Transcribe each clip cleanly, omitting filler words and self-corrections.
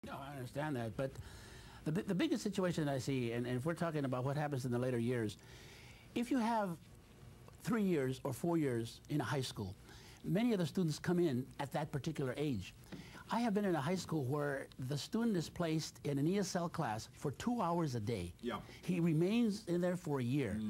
No, I understand that, but the biggest situation that I see, and if we're talking about what happens in the later years, if you have 3 years or 4 years in a high school, many of the students come in at that particular age. I have been in a high school where the student is placed in an ESL class for 2 hours a day. Yeah. He remains in there for a year.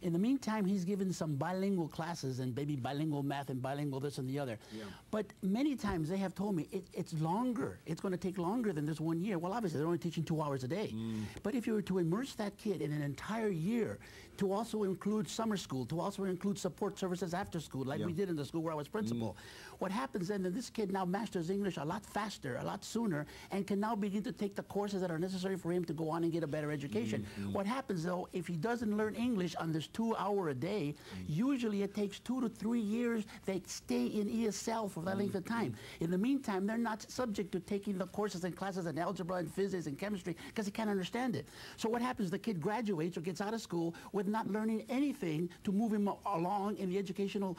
In the meantime, he's given some bilingual classes and maybe bilingual math and bilingual this and the other. Yeah. But many times they have told me it's longer. It's going to take longer than this 1 year. Well, obviously, they're only teaching 2 hours a day. But if you were to immerse that kid in an entire year, to also include summer school, to also include support services after school, like we did in the school where I was principal, what happens then is this kid now masters English a lot faster, a lot sooner, and can now begin to take the courses that are necessary for him to go on and get a better education. What happens, though, if he doesn't learn English on this 2 hour a day, usually it takes 2 to 3 years. They stay in ESL for that length of time. In the meantime, they're not subject to taking the courses and classes in algebra and physics and chemistry because they can't understand it. So what happens, the kid graduates or gets out of school with not learning anything to move him along in the educational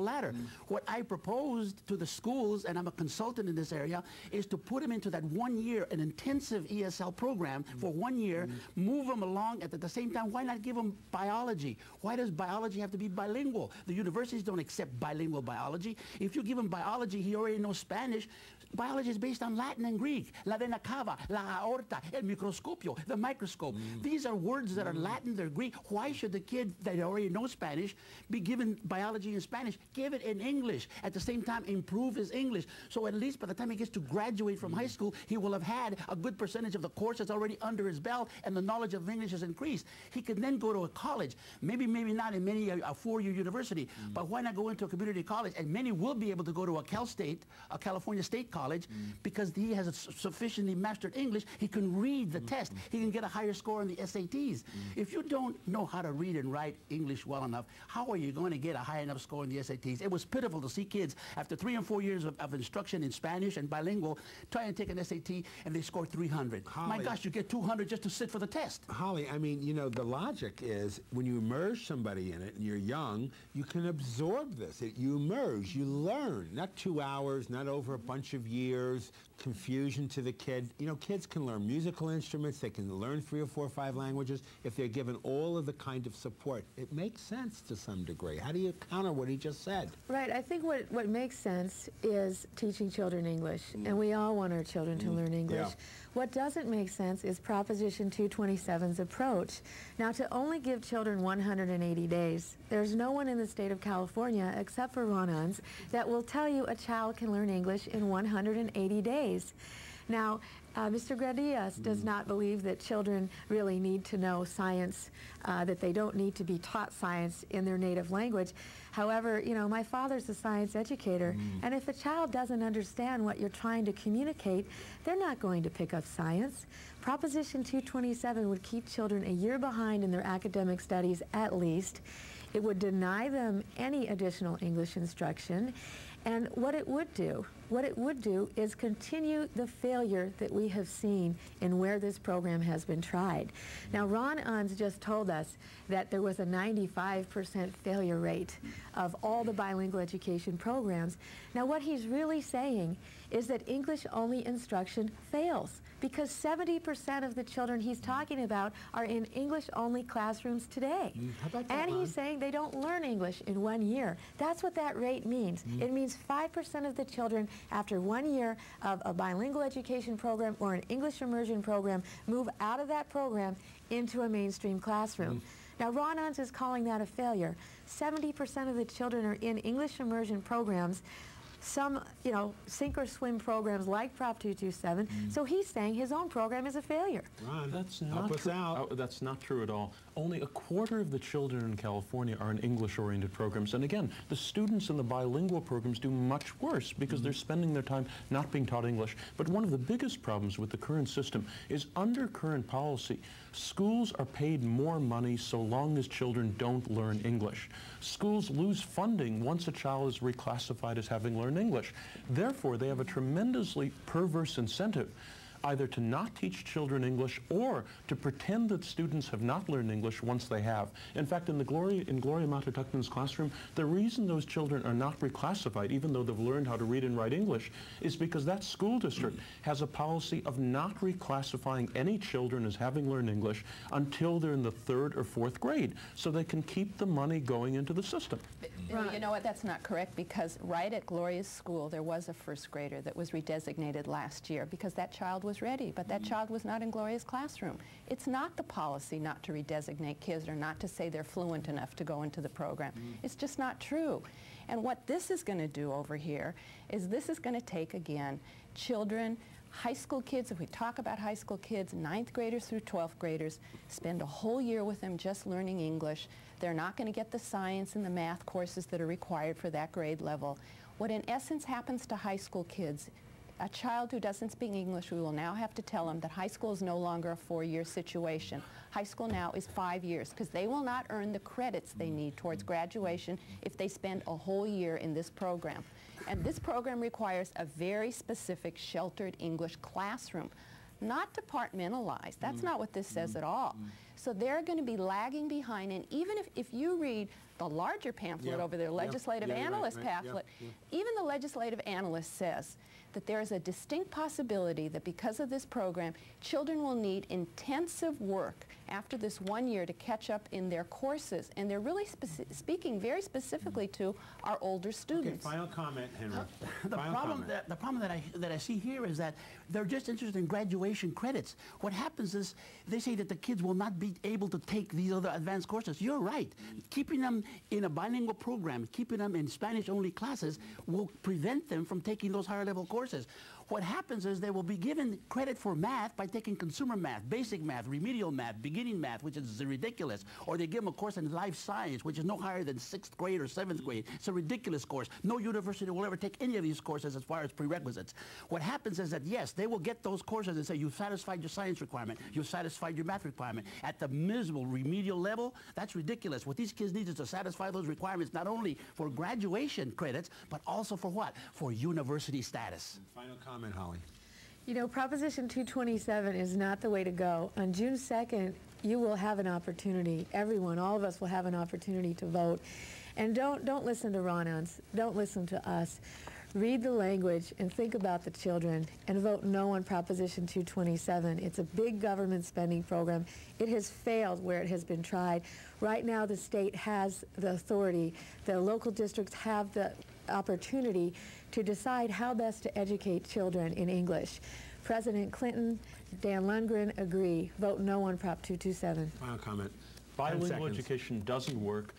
ladder. What I proposed to the schools, and I'm a consultant in this area, is to put him into that 1 year, an intensive ESL program for 1 year, move him along at the same time. Why not give him biology? Why does biology have to be bilingual? The universities don't accept bilingual biology. If you give him biology, he already knows Spanish. Biology is based on Latin and Greek. La vena cava, la aorta, el microscopio, the microscope. These are words that are Latin, they're Greek. Why should the kid that already knows Spanish be given biology in Spanish? Give it in English. At the same time, improve his English. So at least by the time he gets to graduate from high school, he will have had a good percentage of the courses already under his belt, and the knowledge of English has increased. He can then go to a college. Maybe not in many a four-year university, but why not go into a community college? And many will be able to go to a Cal State, a California State College, because he has sufficiently mastered English. He can read the test. He can get a higher score on the SATs. If you don't know how to read and write English well enough, how are you going to get a high enough score in the SATs? It was pitiful to see kids after 3 and 4 years of instruction in Spanish and bilingual try and take an SAT and they score 300. Holly, my gosh, you get 200 just to sit for the test. Holly, I mean, you know, the logic is when you immerse somebody in it and you're young, you can absorb this. You immerse, you learn. Not 2 hours, not over a bunch of years, confusion to the kid. You know, kids can learn musical instruments, they can learn 3 or 4 or 5 languages if they're given all of the kind of support. It makes sense to some degree. How do you counter what he just said? Right, I think what makes sense is teaching children English, and we all want our children to learn English. What doesn't make sense is Proposition 227's approach. Now, to only give children 180 days, there's no one in the state of California, except for Ron Unz, that will tell you a child can learn English in 180 days. Now, Mr. Gradias does not believe that children really need to know science, that they don't need to be taught science in their native language. However, you know, my father's a science educator, and if a child doesn't understand what you're trying to communicate, they're not going to pick up science. Proposition 227 would keep children a year behind in their academic studies at least. It would deny them any additional English instruction. And what it would do is continue the failure that we have seen in where this program has been tried. Now, Ron Unz just told us that there was a 95% failure rate of all the bilingual education programs. Now, what he's really saying is that English-only instruction fails, because 70% of the children he's talking about are in English-only classrooms today. How about that, and he's saying they don't learn English in 1 year. That's what that rate means. It means 5% of the children after 1 year of a bilingual education program or an English immersion program move out of that program into a mainstream classroom. Now, Ron Unz is calling that a failure. 70% of the children are in English immersion programs, some, you know, sink or swim programs like Prop 227. So he's saying his own program is a failure. Ron, that's help not us out. That's not true at all. Only a quarter of the children in California are in English-oriented programs. And again, the students in the bilingual programs do much worse because they're spending their time not being taught English. But one of the biggest problems with the current system is under current policy, schools are paid more money so long as children don't learn English. Schools lose funding once a child is reclassified as having learned English. Therefore, they have a tremendously perverse incentive either to not teach children English or to pretend that students have not learned English once they have. In fact, in Gloria Matatuckman's classroom, the reason those children are not reclassified, even though they've learned how to read and write English, is because that school district has a policy of not reclassifying any children as having learned English until they're in the 3rd or 4th grade, so they can keep the money going into the system. Right. You know what, that's not correct, because right at Gloria's school there was a 1st grader that was redesignated last year because that child was ready, but that child was not in Gloria's classroom. It's not the policy not to redesignate kids or not to say they're fluent enough to go into the program. It's just not true. And what this is going to do over here is this is going to take, again, children, high school kids, if we talk about high school kids, 9th graders through 12th graders, spend a whole year with them just learning English. They're not going to get the science and the math courses that are required for that grade level. What in essence happens to high school kids, a child who doesn't speak English, we will now have to tell them that high school is no longer a 4-year situation. High school now is 5 years, because they will not earn the credits they need towards graduation if they spend a whole year in this program. And this program requires a very specific sheltered English classroom, not departmentalized. That's not what this says at all. So they're going to be lagging behind, and even if you read the larger pamphlet over there, legislative analyst pamphlet, even the legislative analyst says that there is a distinct possibility that because of this program, children will need intensive work after this 1 year to catch up in their courses. And they're really speaking very specifically to our older students. Okay, final comment, Henry. The problem that I see here is that they're just interested in graduation credits. What happens is they say that the kids will not be able to take these other advanced courses. You're right. Keeping them in a bilingual program, keeping them in Spanish-only classes will prevent them from taking those higher level courses. What happens is they will be given credit for math by taking consumer math, basic math, remedial math, beginning math, which is ridiculous. Or they give them a course in life science, which is no higher than 6th grade or 7th grade. It's a ridiculous course. No university will ever take any of these courses as far as prerequisites. What happens is that, yes, they will get those courses and say, you've satisfied your science requirement, you've satisfied your math requirement. At the miserable remedial level, that's ridiculous. What these kids need is to satisfy those requirements not only for graduation credits, but also for what? For university status. Final comment, Holly. You know, Proposition 227 is not the way to go. On June 2nd, you will have an opportunity, everyone, all of us will have an opportunity to vote. And don't listen to Ron-Uns, don't listen to us. Read the language and think about the children and vote no on Proposition 227. It's a big government spending program. It has failed where it has been tried. Right now the state has the authority, the local districts have the opportunity to decide how best to educate children in English. President Clinton, Dan Lundgren agree. Vote no on Prop 227. Final comment. Bilingual education doesn't work.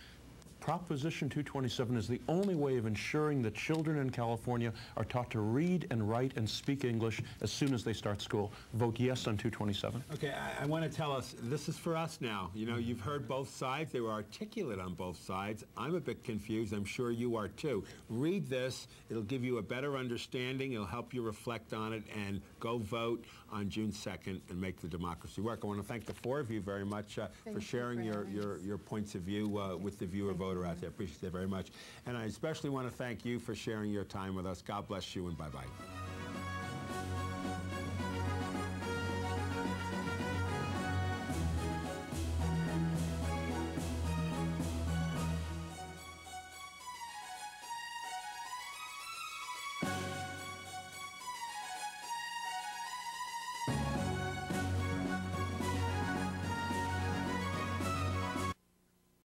Proposition 227 is the only way of ensuring that children in California are taught to read and write and speak English as soon as they start school. Vote yes on 227. Okay, I want to tell us, this is for us now. You know, you've heard both sides. They were articulate on both sides. I'm a bit confused. I'm sure you are too. Read this. It'll give you a better understanding. It'll help you reflect on it, and go vote on June 2nd and make the democracy work. I want to thank the 4 of you very much for sharing your points of view with the viewer voter out there. Appreciate it very much. And I especially want to thank you for sharing your time with us. God bless you, and bye-bye.